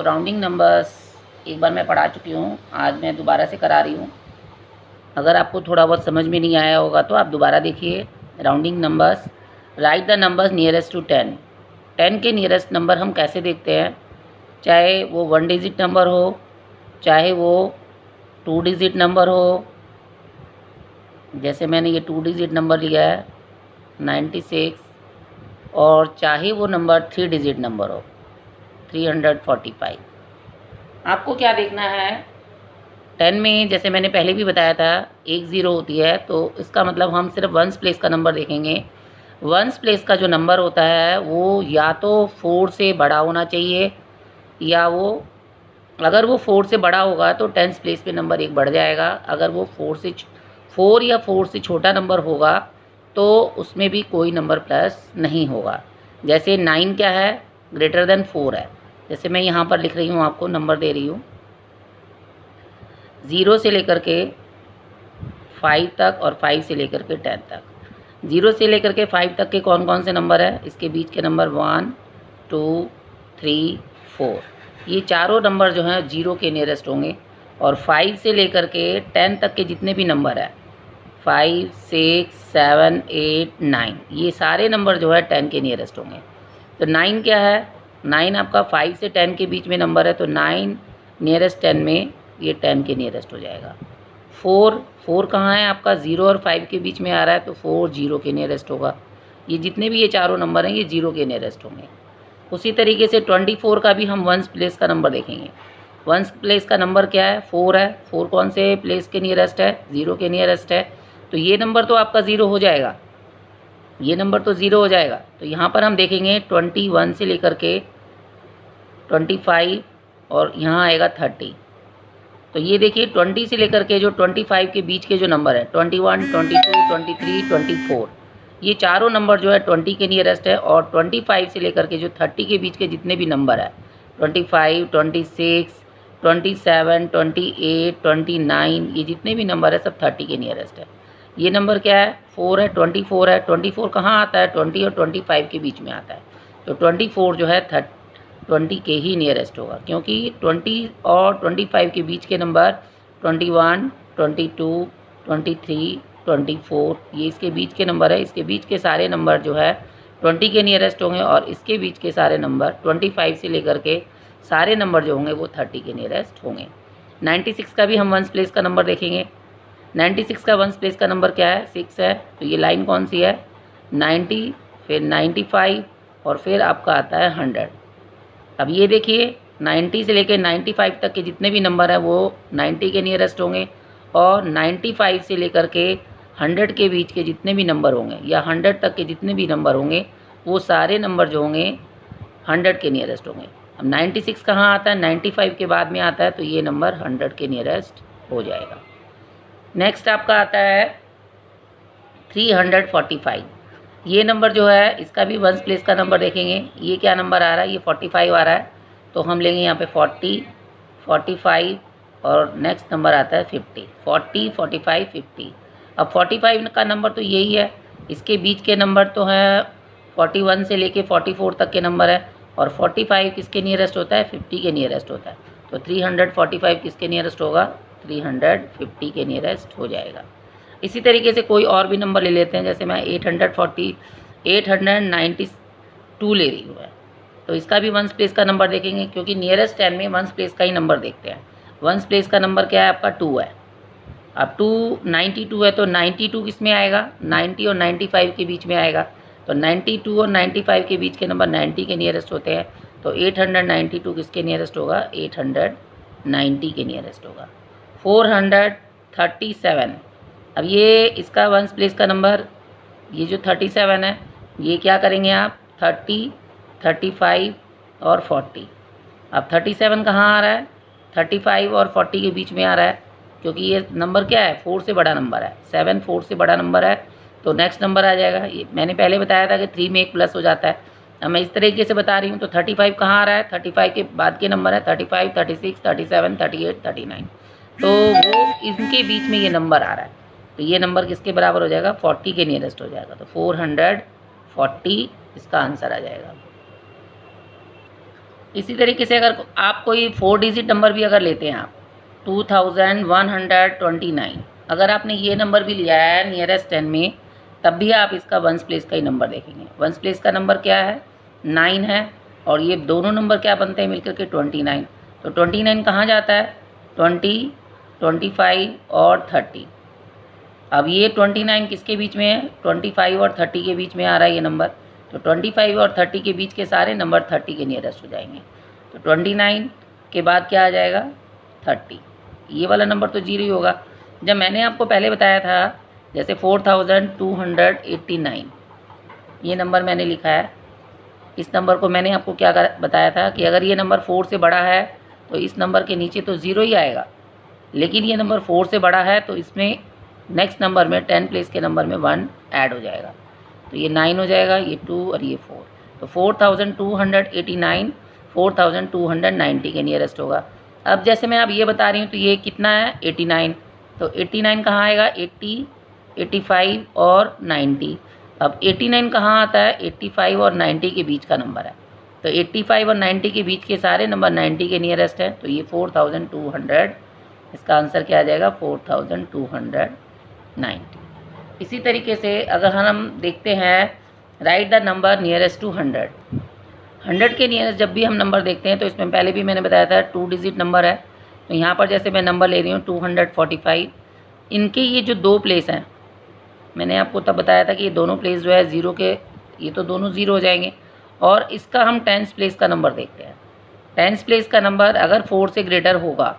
Rounding numbers एक बार मैं पढ़ा चुकी हूँ, आज मैं दोबारा से करा रही हूँ। अगर आपको थोड़ा बहुत समझ में नहीं आया होगा तो आप दोबारा देखिए। Rounding numbers, write the numbers nearest to 10। 10 के नियरेस्ट नंबर हम कैसे देखते हैं, चाहे वो 1 डिजिट नंबर हो, चाहे वो 2 डिजिट नंबर हो। जैसे मैंने ये 2 डिजिट नंबर लिया है 96, और चाहे वो नंबर 3 डिजिट नंबर हो 345। आपको क्या देखना है, 10 में जैसे मैंने पहले भी बताया था 1 ज़ीरो होती है, तो इसका मतलब हम सिर्फ वंस प्लेस का नंबर देखेंगे। वंस प्लेस का जो नंबर होता है वो या तो 4 से बड़ा होना चाहिए, या वो अगर वो 4 से बड़ा होगा तो 10th प्लेस पे नंबर 1 बढ़ जाएगा। अगर वो 4 या 4 से छोटा नंबर होगा तो उसमें भी कोई नंबर प्लस नहीं होगा। जैसे 9 क्या है, ग्रेटर देन 4 है। जैसे मैं यहाँ पर लिख रही हूँ, आपको नंबर दे रही हूँ 0 से लेकर के 5 तक और 5 से लेकर के 10 तक। 0 से लेकर के 5 तक के कौन कौन से नंबर है, इसके बीच के नंबर 1 2 3 4, ये चारों नंबर जो हैं 0 के नियरेस्ट होंगे। और 5 से लेकर के 10 तक के जितने भी नंबर है 5 6 7 8 9, ये सारे नंबर जो है 10 के नियरेस्ट होंगे। तो 9 क्या है, 9 आपका 5 से 10 के बीच में नंबर है, तो 9 नियरेस्ट 10 में ये 10 के नियरेस्ट हो जाएगा। 4 कहाँ है आपका, 0 और 5 के बीच में आ रहा है, तो 4 0 के नियरेस्ट होगा। ये जितने भी ये चारों नंबर हैं ये 0 के नियरेस्ट होंगे। उसी तरीके से 24 का भी हम वंस प्लेस का नंबर देखेंगे। वंस प्लेस का नंबर क्या है, 4 है। 4 कौन से प्लेस के नियरेस्ट है, 0 के नियरेस्ट है, तो ये नंबर तो आपका 0 हो जाएगा, ये नंबर तो 0 हो जाएगा। तो यहाँ पर हम देखेंगे 21 से लेकर के 25 और यहाँ आएगा 30। तो ये देखिए 20 से लेकर के जो 25 के बीच के जो नंबर है 21 22 23 24, ये चारों नंबर जो है 20 के नियरेस्ट है। और 25 से लेकर के जो 30 के बीच के जितने भी नंबर है 25 26 27 28 29, ये जितने भी नंबर है सब 30 के नियरेस्ट है। ये नंबर क्या है, 4 है, 24 है। 24 कहाँ आता है, 20 और 25 के बीच में आता है, तो 24 जो है 20 के ही नियरेस्ट होगा, क्योंकि 20 और 25 के बीच के नंबर 21 22 23 24, ये इसके बीच के नंबर है। इसके बीच के सारे नंबर जो है 20 के नियरेस्ट होंगे, और इसके बीच के सारे नंबर 25 से लेकर के सारे नंबर जो होंगे वो 30 के नियरेस्ट होंगे। 96 का भी हम वंस प्लेस का नंबर देखेंगे। 96 का वंस प्लेस का नंबर क्या है, 6 है। तो ये लाइन कौन सी है, 90, फिर 95 और फिर आपका आता है 100। अब ये देखिए 90 से लेकर 95 तक के जितने भी नंबर हैं वो 90 के नियरेस्ट होंगे, और 95 से लेकर के 100 के बीच के जितने भी नंबर होंगे या 100 तक के जितने भी नंबर होंगे वो सारे नंबर जो होंगे 100 के नियरेस्ट होंगे। अब 96 कहाँ आता है, 95 के बाद में आता है, तो ये नंबर 100 के नियरेस्ट हो जाएगा। नेक्स्ट आपका आता है 345। ये नंबर जो है इसका भी वंस प्लेस का नंबर देखेंगे। ये क्या नंबर आ रहा है, ये 45 आ रहा है, तो हम लेंगे यहाँ पे 40 45 और नेक्स्ट नंबर आता है 50। 40 45 50। अब 45 का नंबर तो यही है, इसके बीच के नंबर तो हैं 41 से लेके 44 तक के नंबर है, और 45 किसके नियरेस्ट होता है, 50 के नियरेस्ट होता है। तो 345 किसके नियरेस्ट होगा, 350 के नियरेस्ट हो जाएगा। इसी तरीके से कोई और भी नंबर ले लेते हैं, जैसे मैं 892 ले रही हूँ मैं, तो इसका भी वंस प्लेस का नंबर देखेंगे, क्योंकि नियरेस्ट 10 में वंस प्लेस का ही नंबर देखते हैं। वंस प्लेस का नंबर क्या है आपका, 2 है। अब 292 है, तो 92 किस में आएगा, 90 और 95 के बीच में आएगा। तो 92 और 95 के बीच के नंबर 90 के नियरेस्ट होते हैं, तो 892 किसके नियरेस्ट होगा, 890 के नियरेस्ट होगा। 437, अब ये इसका वंस प्लेस का नंबर, ये जो 37 है, ये क्या करेंगे आप, 30 35 और 40। अब 37 कहाँ आ रहा है, 35 और 40 के बीच में आ रहा है, क्योंकि ये नंबर क्या है, 4 से बड़ा नंबर है। 7 4 से बड़ा नंबर है, तो नेक्स्ट नंबर आ जाएगा। ये मैंने पहले बताया था कि 3 में 1 प्लस हो जाता है। अब मैं इस तरीके से बता रही हूँ। तो 35 कहाँ आ रहा है, 35 के बाद के नंबर है 35 36 37 38 39, तो वो इनके बीच में ये नंबर आ रहा है, तो ये नंबर किसके बराबर हो जाएगा, 40 के नियरेस्ट हो जाएगा। तो 440 इसका आंसर आ जाएगा। इसी तरीके से अगर आप कोई 4 डिजिट नंबर भी अगर लेते हैं आप 2129, अगर आपने ये नंबर भी लिया है नियरेस्ट 10 में, तब भी आप इसका वंस प्लेस का ही नंबर देखेंगे। वंस प्लेस का नंबर क्या है? 9 है, और ये दोनों नंबर क्या बनते हैं मिलकर के? 29। तो 29 कहाँ जाता है? 20, 25 और 30। अब ये 29 किसके बीच में है? 25 और 30 के बीच में आ रहा है ये नंबर। तो 25 और 30 के बीच के सारे नंबर 30 के नियरेस्ट हो जाएंगे। तो 29 के बाद क्या आ जाएगा? 30। ये वाला नंबर तो 0 ही होगा। जब मैंने आपको पहले बताया था जैसे 4289, ये नंबर मैंने लिखा है, इस नंबर को मैंने आपको क्या बताया था कि अगर ये नंबर 4 से बड़ा है तो इस नंबर के नीचे तो 0 ही आएगा, लेकिन ये नंबर 4 से बड़ा है तो इसमें नेक्स्ट नंबर में 10 प्लेस के नंबर में 1 ऐड हो जाएगा। तो ये 9 हो जाएगा, ये 2 और ये 4। तो 4289 4290 के नियरेस्ट होगा। अब जैसे मैं अब ये बता रही हूँ तो ये कितना है? 89। तो 89 कहाँ आएगा? 80, 85 और 90। अब 89 कहाँ आता है? 85 और 90 के बीच का नंबर है। तो 85 और 90 के बीच के सारे नंबर 90 के नियरेस्ट है। तो ये 4200, इसका आंसर क्या आ जाएगा? 4290। इसी तरीके से अगर हम देखते हैं right the number nearest to 100। 100 के नियरेस्ट जब भी हम नंबर देखते हैं तो इसमें पहले भी मैंने बताया था 2 डिजिट नंबर है। तो यहाँ पर जैसे मैं नंबर ले रही हूँ 245, इनके ये जो 2 प्लेस हैं, मैंने आपको तब बताया था कि ये दोनों प्लेस जो है 0 के, ये तो दोनों 0 हो जाएंगे। और इसका हम 10th प्लेस का नंबर देखते हैं। 10th प्लेस का नंबर अगर 4 से ग्रेटर होगा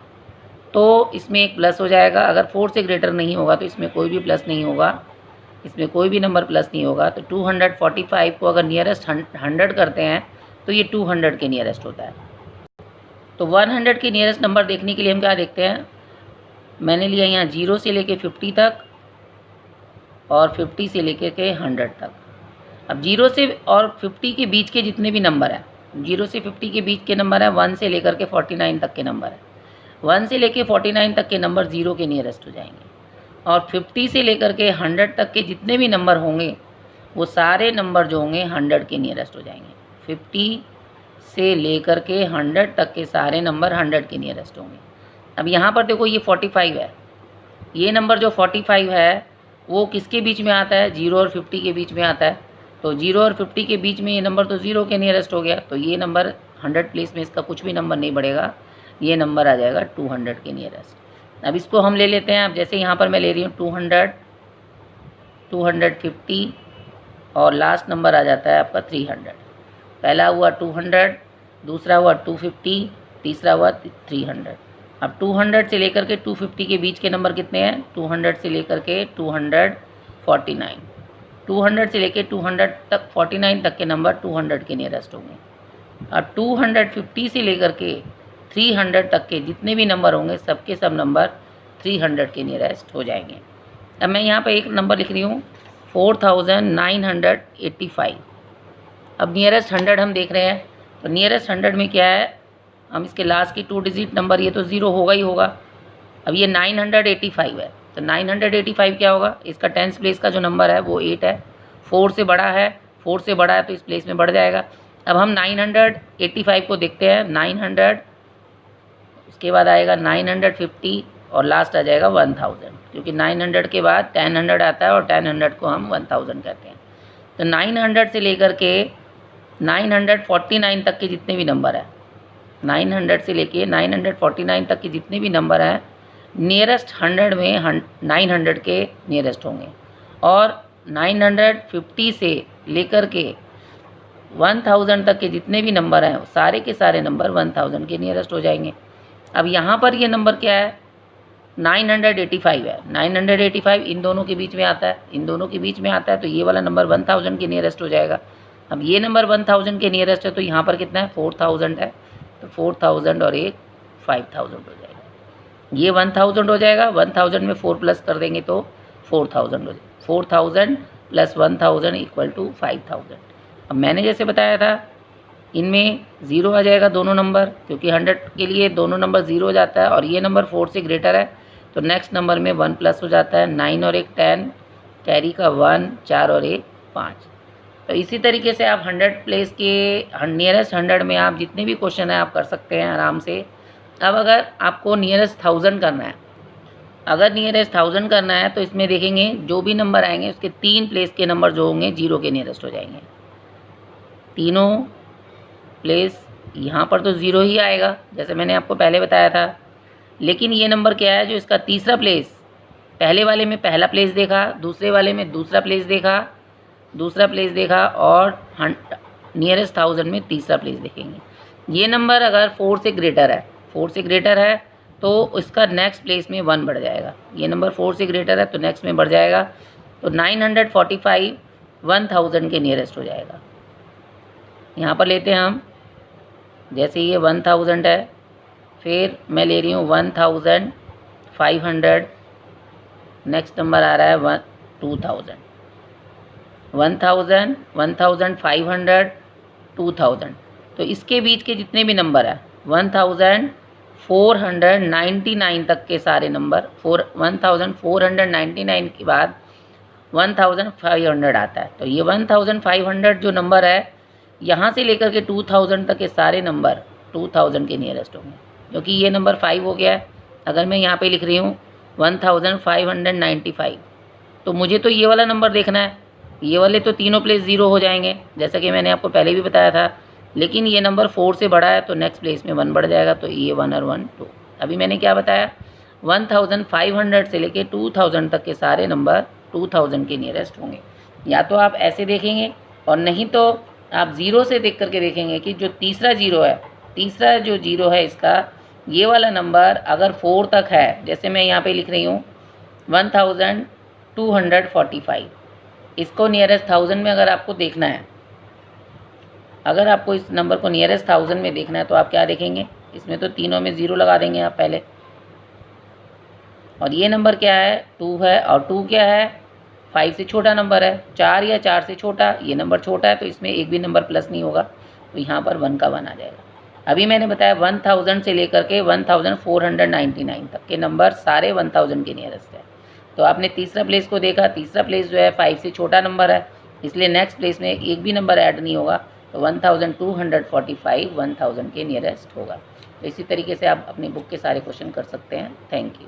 तो इसमें एक प्लस हो जाएगा, अगर 4 से ग्रेटर नहीं होगा तो इसमें कोई भी प्लस नहीं होगा, इसमें कोई भी नंबर प्लस नहीं होगा। तो 245 को अगर नियरेस्ट 100 करते हैं तो ये 200 के नियरेस्ट होता है। तो 100 के नियरेस्ट नंबर देखने के लिए हम क्या देखते हैं? मैंने लिया यहाँ 0 से लेके 50 तक और 50 से लेके के 100 तक। अब 0 से और 50 के बीच के जितने भी नंबर हैं, 0 से 50 के बीच के नंबर हैं, 1 से लेकर के 49 तक के नंबर हैं। 1 से लेके 49 तक के नंबर 0 के नियरेस्ट हो जाएंगे। और 50 से लेकर के 100 तक के जितने भी नंबर होंगे वो सारे नंबर जो होंगे 100 के नियरेस्ट हो जाएंगे। 50 से लेकर के 100 तक के सारे नंबर 100 के नियरेस्ट होंगे। अब यहाँ पर देखो ये 45 है, ये नंबर जो 45 है वो किसके बीच में आता है? 0 और 50 के बीच में आता है। तो 0 और 50 के बीच में ये नंबर तो 0 के नियरेस्ट हो गया। तो ये नंबर 100 प्लेस में इसका कुछ भी नंबर नहीं बढ़ेगा, ये नंबर आ जाएगा 200 के नियरेस्ट। अब इसको हम ले लेते हैं। अब जैसे यहाँ पर मैं ले रही हूँ 200, 250 और लास्ट नंबर आ जाता है आपका 300। पहला हुआ 200, दूसरा हुआ 250, तीसरा हुआ 300। अब 200 से लेकर के 250 के बीच के नंबर कितने हैं? 200 से लेकर के 249। 200 से लेकर 200 तक 49 तक के नंबर 200 के नियरेस्ट होंगे। अब 250 से लेकर के 300 तक के जितने भी नंबर होंगे सबके सब नंबर 300 के नियरेस्ट हो जाएंगे। अब मैं यहाँ पे एक नंबर लिख रही हूँ 4985। अब नियरेस्ट 100 हम देख रहे हैं। तो नियरेस्ट 100 में क्या है? हम इसके लास्ट की 2 डिजिट नंबर, ये तो 0 होगा ही होगा। अब ये 985 है, तो 985 क्या होगा? इसका 10th प्लेस का जो नंबर है वो 8 है। 4 से बड़ा है, 4 से बड़ा है तो इस प्लेस में बढ़ जाएगा। अब हम 985 को देखते हैं। 900, उसके बाद आएगा 950 और लास्ट आ जाएगा 1000, क्योंकि 900 के बाद 1000 आता है और 1000 को हम 1000 कहते हैं। तो 900 से लेकर के 949 तक के जितने भी नंबर हैं, 900 से लेके 949 तक के जितने भी नंबर हैं नियरेस्ट 100 में 900 के नियरेस्ट होंगे। और 950 से लेकर के 1000 तक के जितने भी नंबर हैं सारे के सारे नंबर 1000 के नियरेस्ट हो जाएंगे। अब यहाँ पर ये नंबर क्या है? 985 है। 985 इन दोनों के बीच में आता है, इन दोनों के बीच में आता है, तो ये वाला नंबर 1000 के नियरेस्ट हो जाएगा। अब ये नंबर 1000 के नियरेस्ट है तो यहाँ पर कितना है? 4000 है। तो 4000 और एक 5000 हो जाएगा। ये 1000 हो जाएगा। 1000 में 4 प्लस कर देंगे तो 4000 हो जाएगा। 4000 प्लस 1000 इक्वल टू 5000। अब मैंने जैसे बताया था इनमें 0 आ जाएगा दोनों नंबर, क्योंकि 100 के लिए दोनों नंबर 0 हो जाता है। और ये नंबर 4 से ग्रेटर है तो नेक्स्ट नंबर में 1 प्लस हो जाता है। 9 और एक 10, कैरी का 1, 4 और एक 5। तो इसी तरीके से आप 100 प्लेस के नियरेस्ट 100 में आप जितने भी क्वेश्चन है आप कर सकते हैं आराम से। अब अगर आपको नियरेस्ट 1000 करना है, अगर नियरेस्ट 1000 करना है तो इसमें देखेंगे जो भी नंबर आएंगे उसके 3 प्लेस के नंबर जो होंगे 0 के नियरेस्ट हो जाएंगे। तीनों प्लेस यहाँ पर तो 0 ही आएगा जैसे मैंने आपको पहले बताया था, लेकिन ये नंबर क्या है जो इसका तीसरा प्लेस, पहले वाले में पहला प्लेस देखा, दूसरे वाले में दूसरा प्लेस देखा और नियरेस्ट 1000 में तीसरा प्लेस देखेंगे। ये नंबर अगर 4 से ग्रेटर है तो इसका नेक्स्ट प्लेस में 1 बढ़ जाएगा। ये नंबर 4 से ग्रेटर है तो नेक्स्ट में बढ़ जाएगा, तो 945 1000 के नियरेस्ट हो जाएगा। यहाँ पर लेते हैं हम, जैसे ये 1000 है, फिर मैं ले रही हूँ 1500, नेक्स्ट नंबर आ रहा है 2000, 1000, 1500, 2000। तो इसके बीच के जितने भी नंबर है 1499 तक के सारे नंबर, 1499 के बाद 1500 आता है। तो ये 1500 जो नंबर है यहाँ से लेकर के 2000 तक के सारे नंबर 2000 के नियरेस्ट होंगे, क्योंकि ये नंबर 5 हो गया है। अगर मैं यहाँ पे लिख रही हूँ 1595, तो मुझे तो ये वाला नंबर देखना है, ये वाले तो तीनों प्लेस 0 हो जाएंगे जैसा कि मैंने आपको पहले भी बताया था, लेकिन ये नंबर 4 से बड़ा है तो नेक्स्ट प्लेस में 1 बढ़ जाएगा, तो ये 1 और 1 2। अभी मैंने क्या बताया, 1500 से लेके 2000 तक के सारे नंबर 2000 के नियरेस्ट होंगे। या तो आप ऐसे देखेंगे और नहीं तो आप 0 से देख करके देखेंगे कि जो तीसरा जो 0 है इसका, ये वाला नंबर अगर 4 तक है, जैसे मैं यहाँ पे लिख रही हूँ 1245, इसको नियरेस्ट 1000 में अगर आपको देखना है, अगर आपको इस नंबर को नियरेस्ट 1000 में देखना है तो आप क्या देखेंगे, इसमें तो तीनों में 0 लगा देंगे आप पहले। और ये नंबर क्या है, 2 है, और 2 क्या है, 5 से छोटा नंबर है, 4 या 4 से छोटा, ये नंबर छोटा है तो इसमें एक भी नंबर प्लस नहीं होगा, तो यहाँ पर 1 का 1 आ जाएगा। अभी मैंने बताया 1000 से लेकर के 1499 तक के नंबर सारे 1000 के नियरेस्ट है। तो आपने तीसरा प्लेस को देखा, तीसरा प्लेस जो है 5 से छोटा नंबर है, इसलिए नेक्स्ट प्लेस में एक भी नंबर ऐड नहीं होगा, तो 1245 1000 के नियरेस्ट होगा। तो इसी तरीके से आप अपनी बुक के सारे क्वेश्चन कर सकते हैं। Thank you.